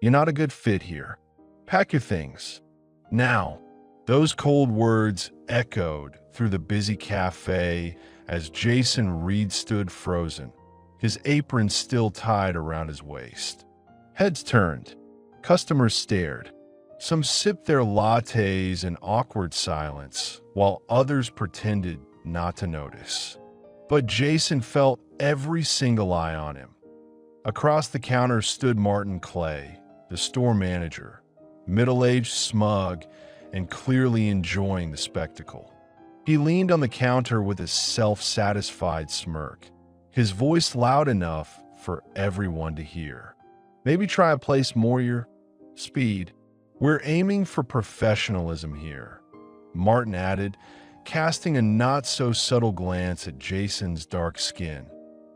You're not a good fit here. Pack your things. Now." Those cold words echoed through the busy cafe as Jason Reed stood frozen, his apron still tied around his waist. Heads turned. Customers stared. Some sipped their lattes in awkward silence, while others pretended not to notice. But Jason felt every single eye on him. Across the counter stood Martin Clay, the store manager, middle-aged, smug, and clearly enjoying the spectacle. He leaned on the counter with a self-satisfied smirk, his voice loud enough for everyone to hear. "Maybe try a place more your speed. We're aiming for professionalism here," Martin added, casting a not-so-subtle glance at Jason's dark skin.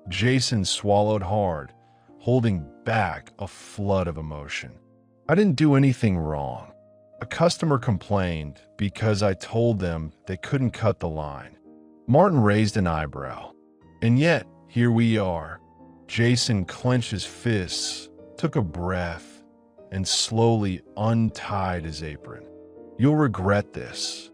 Jason swallowed hard, holding back a flood of emotion. "I didn't do anything wrong. A customer complained because I told them they couldn't cut the line." Martin raised an eyebrow. "And yet, here we are." Jason clenched his fists, took a breath, and slowly untied his apron. "You'll regret this."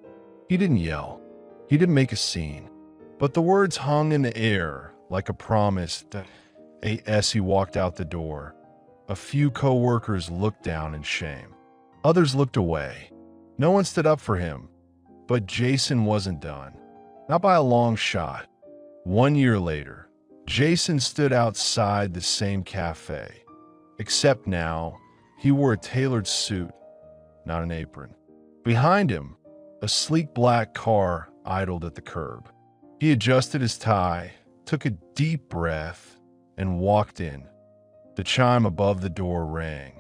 He didn't yell. He didn't make a scene. But the words hung in the air like a promise that as he walked out the door. A few co-workers looked down in shame. Others looked away. No one stood up for him. But Jason wasn't done. Not by a long shot. 1 year later, Jason stood outside the same cafe. Except now, he wore a tailored suit, not an apron. Behind him, a sleek black car idled at the curb. He adjusted his tie, took a deep breath, and walked in. The chime above the door rang.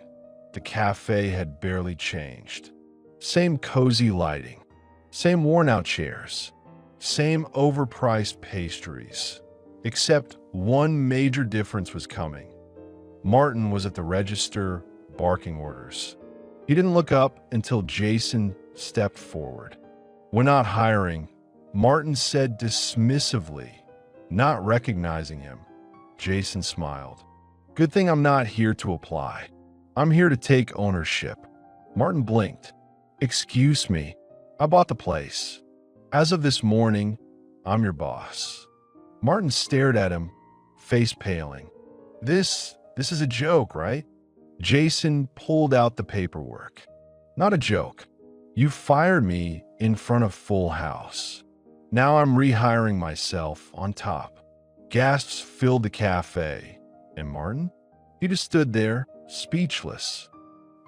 The cafe had barely changed. Same cozy lighting, same worn-out chairs, same overpriced pastries. Except one major difference was coming. Martin was at the register, barking orders. He didn't look up until Jason stepped forward. "We're not hiring," Martin said dismissively, not recognizing him. Jason smiled. "Good thing I'm not here to apply. I'm here to take ownership." Martin blinked. "Excuse me, I bought the place. As of this morning, I'm your boss." Martin stared at him, face paling. This is a joke, right?" Jason pulled out the paperwork. "Not a joke. You fired me in front of full house. Now I'm rehiring myself on top." Gasps filled the cafe. And Martin? He just stood there, speechless.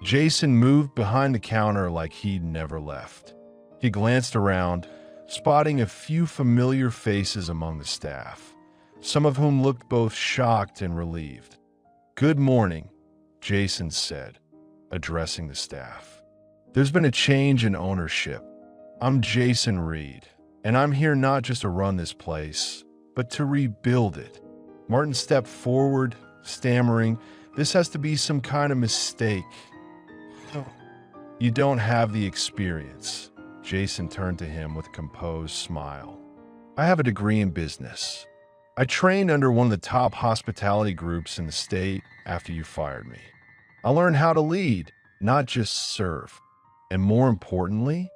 Jason moved behind the counter like he'd never left. He glanced around, spotting a few familiar faces among the staff, some of whom looked both shocked and relieved. "Good morning," Jason said, addressing the staff. "There's been a change in ownership. I'm Jason Reed, and I'm here not just to run this place, but to rebuild it." Martin stepped forward, stammering, "This has to be some kind of mistake." "You don't have the experience." Jason turned to him with a composed smile. "I have a degree in business. I trained under one of the top hospitality groups in the state after you fired me. I learned how to lead, not just serve. And more importantly,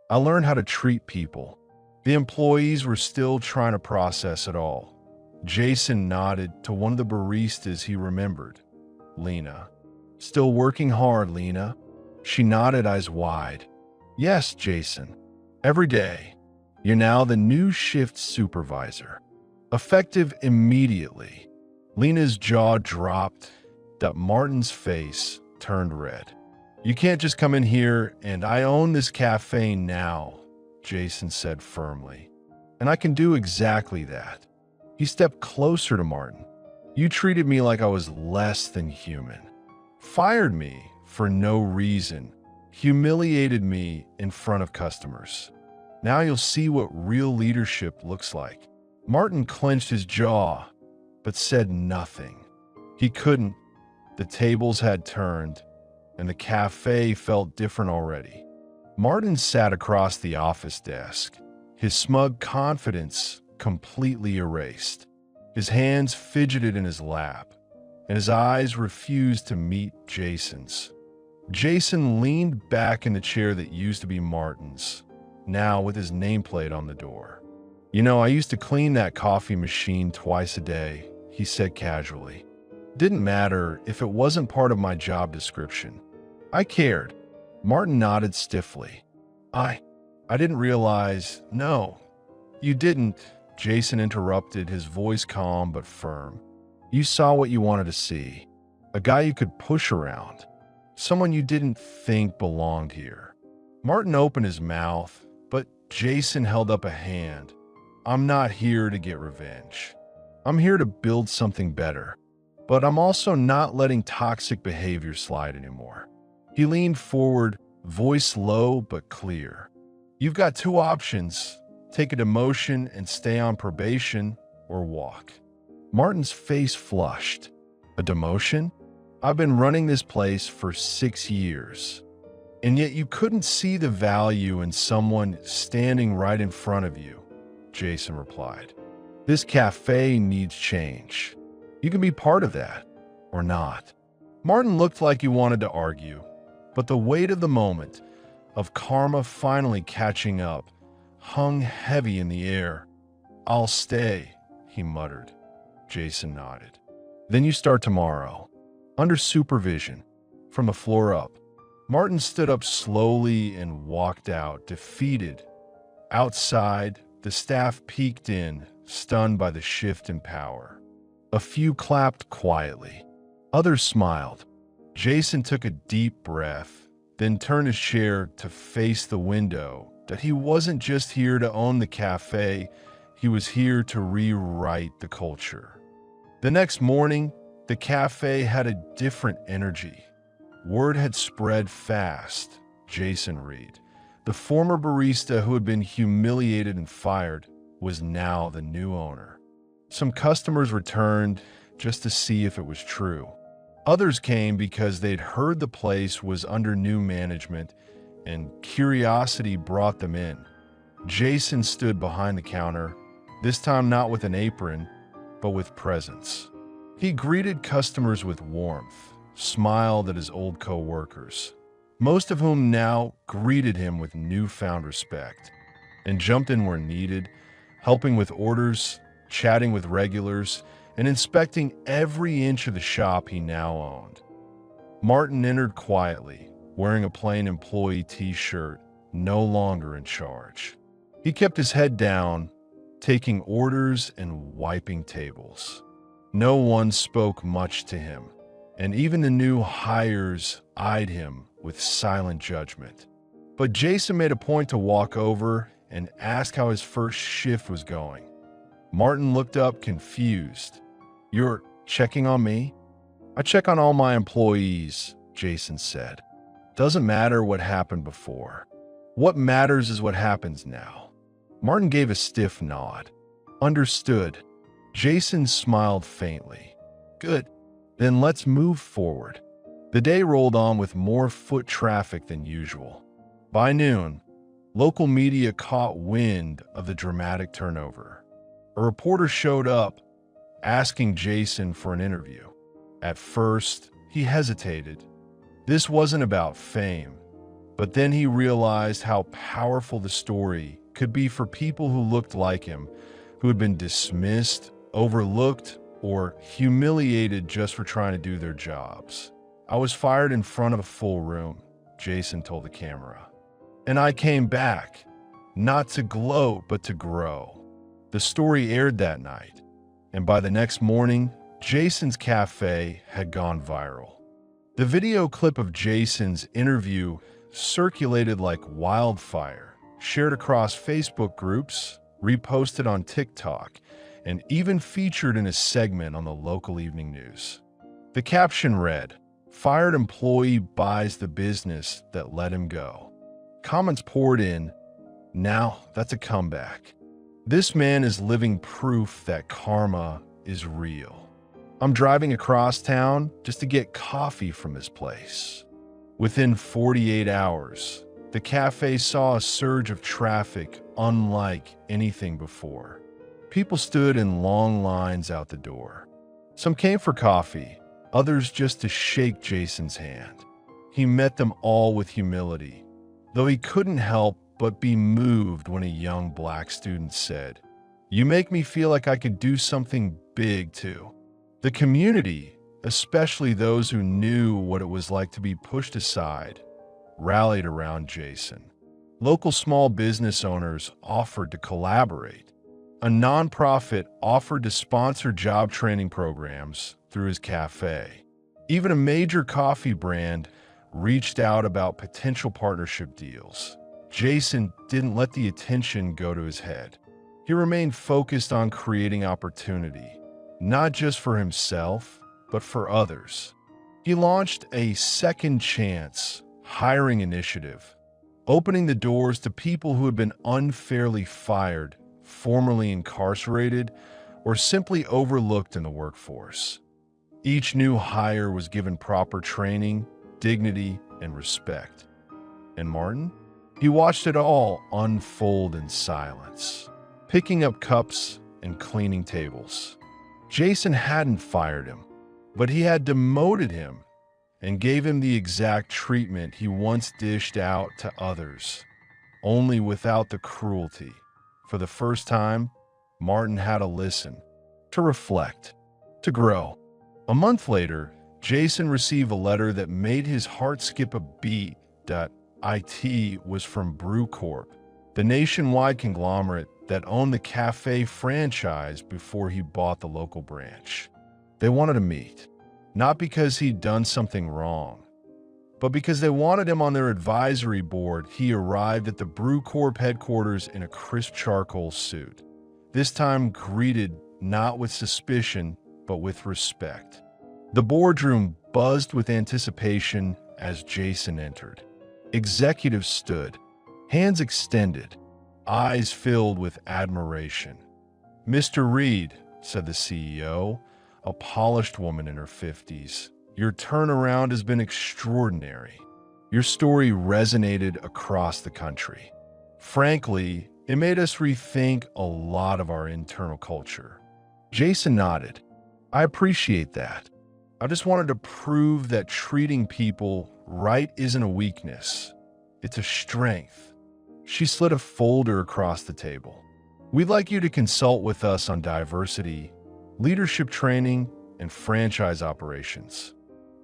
I learned how to treat people." The employees were still trying to process it all. Jason nodded to one of the baristas he remembered, Lena. "Still working hard, Lena?" She nodded, eyes wide. "Yes, Jason. Every day. You're now the new shift supervisor. Effective immediately." Lena's jaw dropped, that Martin's face turned red. "You can't just come in here and I own this cafe now," Jason said firmly. "And I can do exactly that." He stepped closer to Martin. "You treated me like I was less than human. Fired me for no reason. Humiliated me in front of customers. Now you'll see what real leadership looks like." Martin clenched his jaw, but said nothing. He couldn't. The tables had turned, and the cafe felt different already. Martin sat across the office desk, his smug confidence completely erased. His hands fidgeted in his lap. and his eyes refused to meet Jason's. Jason leaned back in the chair that used to be Martin's, now with his nameplate on the door. "You know, I used to clean that coffee machine twice a day," he said casually. "Didn't matter if it wasn't part of my job description. I cared." Martin nodded stiffly. I didn't realize." "No, you didn't," Jason interrupted, his voice calm but firm. "You saw what you wanted to see. A guy you could push around. Someone you didn't think belonged here." Martin opened his mouth, but Jason held up a hand. "I'm not here to get revenge. I'm here to build something better. But I'm also not letting toxic behavior slide anymore." He leaned forward, voice low but clear. "You've got two options. Take a demotion and stay on probation, or walk." Martin's face flushed. "A demotion? I've been running this place for 6 years. And yet you couldn't see the value in someone standing right in front of you," Jason replied. "This cafe needs change. You can be part of that, or not." Martin looked like he wanted to argue, but the weight of the moment, of karma finally catching up, hung heavy in the air. "I'll stay," he muttered. Jason nodded. "Then you start tomorrow, under supervision, from the floor up." Martin stood up slowly and walked out, defeated. Outside, the staff peeked in, stunned by the shift in power. A few clapped quietly. Others smiled. Jason took a deep breath, then turned his chair to face the window, that he wasn't just here to own the cafe, he was here to rewrite the culture. The next morning, the cafe had a different energy. Word had spread fast, Jason read. The former barista who had been humiliated and fired was now the new owner. Some customers returned just to see if it was true. Others came because they'd heard the place was under new management, and curiosity brought them in. Jason stood behind the counter, this time not with an apron, but with presence. He greeted customers with warmth, smiled at his old co-workers, most of whom now greeted him with newfound respect, and jumped in where needed, helping with orders, chatting with regulars, and inspecting every inch of the shop he now owned. Martin entered quietly, wearing a plain employee t-shirt, no longer in charge. He kept his head down, taking orders and wiping tables. No one spoke much to him, and even the new hires eyed him with silent judgment. But Jason made a point to walk over and ask how his first shift was going. Martin looked up confused. "You're checking on me?" "I check on all my employees," Jason said. "Doesn't matter what happened before. What matters is what happens now." Martin gave a stiff nod. "Understood." Jason smiled faintly. "Good. Then let's move forward." The day rolled on with more foot traffic than usual. By noon, local media caught wind of the dramatic turnover. A reporter showed up, asking Jason for an interview. At first, he hesitated. This wasn't about fame, but then he realized how powerful the story could be for people who looked like him, who had been dismissed, overlooked, or humiliated just for trying to do their jobs. "I was fired in front of a full room," Jason told the camera. "And I came back, not to gloat, but to grow." The story aired that night, and by the next morning, Jason's cafe had gone viral. The video clip of Jason's interview circulated like wildfire, shared across Facebook groups, reposted on TikTok, and even featured in a segment on the local evening news. The caption read, "Fired employee buys the business that let him go." Comments poured in, "Now that's a comeback. This man is living proof that karma is real. I'm driving across town just to get coffee from his place." Within 48 hours, the cafe saw a surge of traffic unlike anything before. People stood in long lines out the door. Some came for coffee, others just to shake Jason's hand. He met them all with humility, though he couldn't help but be moved when a young black student said, "You make me feel like I could do something big too." The community, especially those who knew what it was like to be pushed aside, rallied around Jason. Local small business owners offered to collaborate. A nonprofit offered to sponsor job training programs through his cafe. Even a major coffee brand reached out about potential partnership deals. Jason didn't let the attention go to his head. He remained focused on creating opportunity, not just for himself, but for others. He launched a second chance hiring initiative, opening the doors to people who had been unfairly fired, formerly incarcerated, or simply overlooked in the workforce. Each new hire was given proper training, dignity, and respect. And Martin? He watched it all unfold in silence, picking up cups and cleaning tables. Jason hadn't fired him, but he had demoted him and gave him the exact treatment he once dished out to others, only without the cruelty. For the first time, Martin had to listen, to reflect, to grow. A month later, Jason received a letter that made his heart skip a beat. It was from Brew Corp, the nationwide conglomerate that owned the cafe franchise before he bought the local branch. They wanted to meet, not because he'd done something wrong, but because they wanted him on their advisory board. He arrived at the Brew Corp headquarters in a crisp charcoal suit, this time greeted not with suspicion, but with respect. The boardroom buzzed with anticipation as Jason entered. Executives stood, hands extended, eyes filled with admiration. "Mr. Reed," said the CEO, a polished woman in her 50s, "your turnaround has been extraordinary. Your story resonated across the country. Frankly, it made us rethink a lot of our internal culture." Jason nodded. "I appreciate that. I just wanted to prove that treating people right isn't a weakness. It's a strength." She slid a folder across the table. "We'd like you to consult with us on diversity, leadership training, and franchise operations.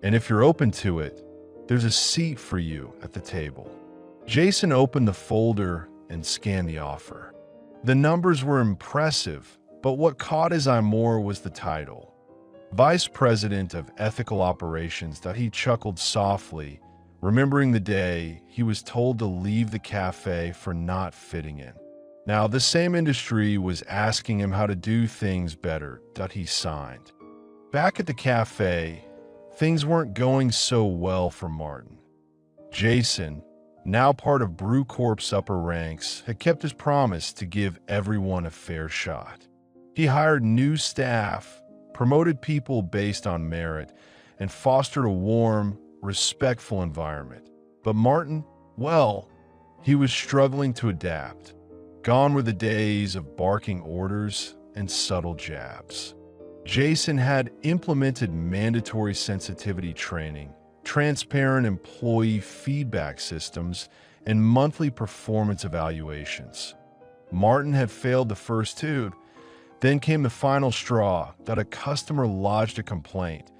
And if you're open to it, there's a seat for you at the table." Jason opened the folder and scanned the offer. The numbers were impressive, but what caught his eye more was the title. Vice President of Ethical Operations. He chuckled softly, remembering the day he was told to leave the cafe for not fitting in. Now, the same industry was asking him how to do things better. He signed. Back at the cafe, things weren't going so well for Martin. Jason, now part of Brew Corp's upper ranks, had kept his promise to give everyone a fair shot. He hired new staff, promoted people based on merit, and fostered a warm, respectful environment. But Martin, well, he was struggling to adapt. Gone were the days of barking orders and subtle jabs. Jason had implemented mandatory sensitivity training, transparent employee feedback systems, and monthly performance evaluations. Martin had failed the first two. Then came the final straw, that a customer lodged a complaint.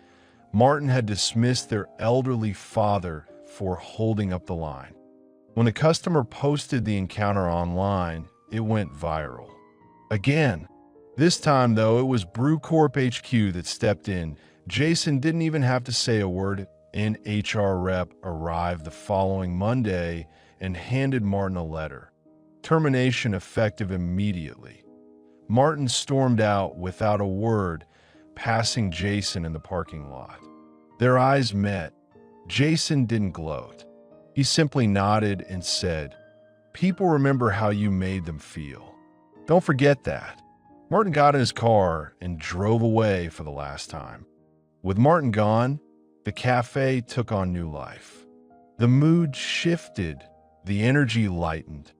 Martin had dismissed their elderly father for holding up the line. When the customer posted the encounter online, it went viral. Again. This time, though, it was Brew Corp HQ that stepped in. Jason didn't even have to say a word. An HR rep arrived the following Monday and handed Martin a letter. Termination effective immediately. Martin stormed out without a word, passing Jason in the parking lot. Their eyes met. Jason didn't gloat. He simply nodded and said, "People remember how you made them feel. Don't forget that." Martin got in his car and drove away for the last time. With Martin gone, the cafe took on new life. The mood shifted, the energy lightened.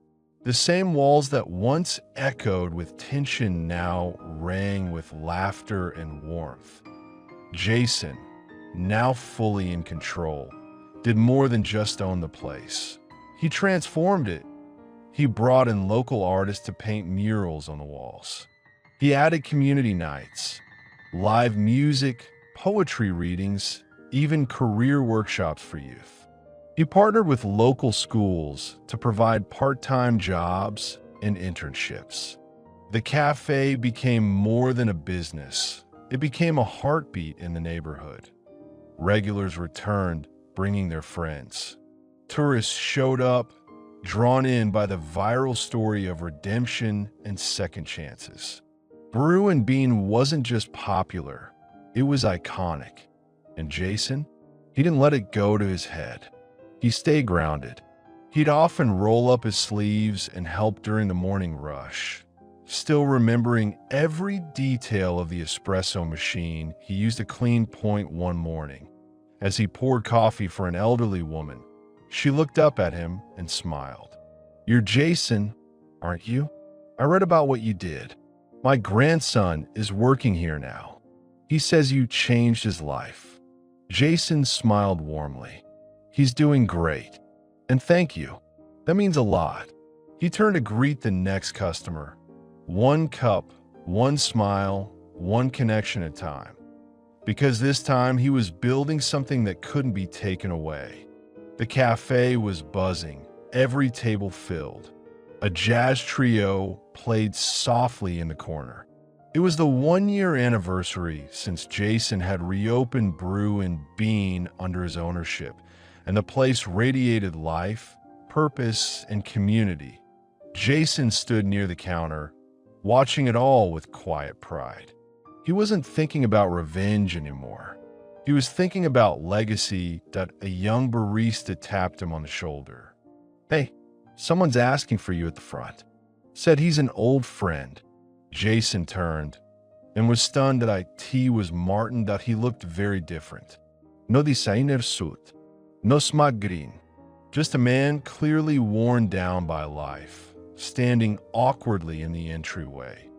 The same walls that once echoed with tension now rang with laughter and warmth. Jason, now fully in control, did more than just own the place. He transformed it. He brought in local artists to paint murals on the walls. He added community nights, live music, poetry readings, even career workshops for youth. He partnered with local schools to provide part-time jobs and internships. The cafe became more than a business. It became a heartbeat in the neighborhood. Regulars returned, bringing their friends. Tourists showed up, drawn in by the viral story of redemption and second chances. Brew and Bean wasn't just popular, it was iconic. And Jason? He didn't let it go to his head. He stayed grounded. He'd often roll up his sleeves and help during the morning rush, still remembering every detail of the espresso machine he used to clean point one morning. As he poured coffee for an elderly woman, she looked up at him and smiled. "You're Jason, aren't you? I read about what you did. My grandson is working here now. He says you changed his life." Jason smiled warmly. "He's doing great. And thank you. That means a lot." He turned to greet the next customer. One cup, one smile, one connection at a time. Because this time he was building something that couldn't be taken away. The cafe was buzzing, every table filled. A jazz trio played softly in the corner. It was the 1-year anniversary since Jason had reopened Brew and Bean under his ownership, and the place radiated life, purpose, and community. Jason stood near the counter, watching it all with quiet pride. He wasn't thinking about revenge anymore. He was thinking about legacy. That a young barista tapped him on the shoulder. "Hey, someone's asking for you at the front." Said he's an old friend. Jason turned and was stunned that it was Martin, that he looked very different. No designer suit, no smart green, just a man clearly worn down by life, standing awkwardly in the entryway.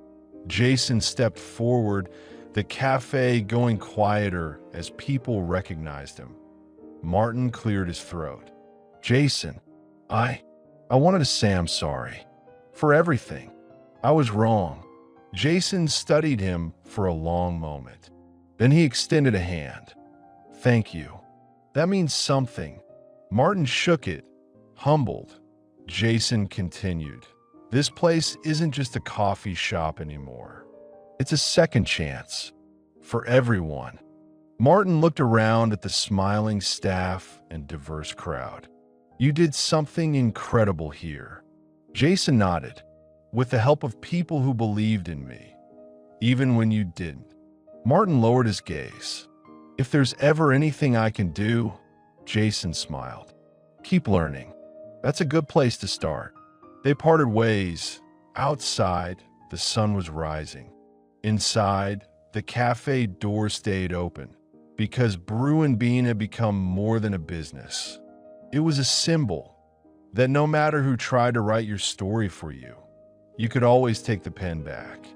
Jason stepped forward, the cafe going quieter as people recognized him. Martin cleared his throat. "Jason, I wanted to say I'm sorry. For everything. I was wrong." Jason studied him for a long moment. Then he extended a hand. "Thank you. That means something." Martin shook it, humbled. Jason continued. "This place isn't just a coffee shop anymore. It's a second chance. For everyone." Martin looked around at the smiling staff and diverse crowd. "You did something incredible here." Jason nodded. "With the help of people who believed in me, even when you didn't." Martin lowered his gaze. "If there's ever anything I can do," Jason smiled. "Keep learning. That's a good place to start." They parted ways. Outside, the sun was rising. Inside, the cafe door stayed open, because Brew and Bean had become more than a business. It was a symbol that no matter who tried to write your story for you, you could always take the pen back.